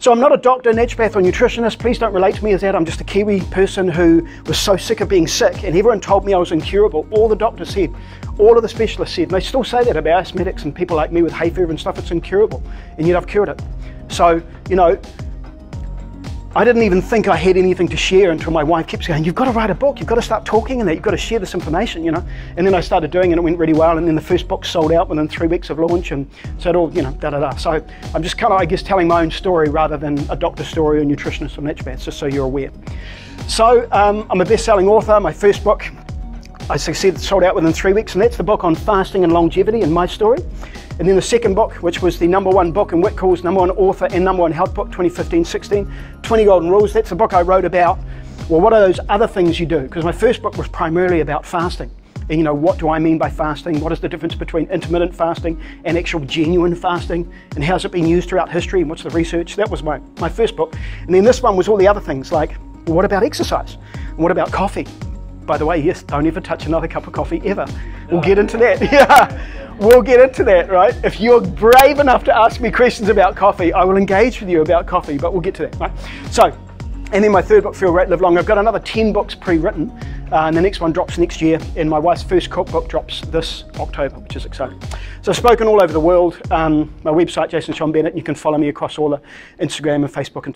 So I'm not a doctor, naturopath or nutritionist. Please don't relate to me as that. I'm just a Kiwi person who was so sick of being sick, and everyone told me I was incurable. All the doctors said, all of the specialists said, and they still say that about asthmatics and people like me with hay fever and stuff, it's incurable, and yet I've cured it. So, you know, I didn't even think I had anything to share until my wife kept saying, you've got to write a book, you've got to start talking and that, you've got to share this information, you know. And then I started doing it and it went really well, and then the first book sold out within 3 weeks of launch, and so it all, you know, da-da-da. So I'm just kind of, I guess, telling my own story rather than a doctor's story or nutritionist or naturopath, just so you're aware. So I'm a best-selling author. My first book, I said, sold out within 3 weeks, and that's the book on fasting and longevity and my story. And then the second book, which was the #1 book in Whitcoul's #1 author and #1 health book, 2015-16, 20 Golden Rules. That's the book I wrote about, well, what are those other things you do? Because my first book was primarily about fasting. And, you know, what do I mean by fasting? What is the difference between intermittent fasting and actual genuine fasting? And how's it been used throughout history? And what's the research? That was my first book. And then this one was all the other things, like, well, what about exercise? And what about coffee? By the way, yes, don't ever touch another cup of coffee, ever. We'll get into that. Yeah, we'll get into that, right? If you're brave enough to ask me questions about coffee, I will engage with you about coffee, but we'll get to that, right? So, and then my third book, Feel Great, Live Long. I've got another 10 books pre-written, and the next one drops next year, and my wife's first cookbook drops this October, which is exciting. So I've spoken all over the world. My website, Jason Sean Bennett, you can follow me across all the Instagram and Facebook and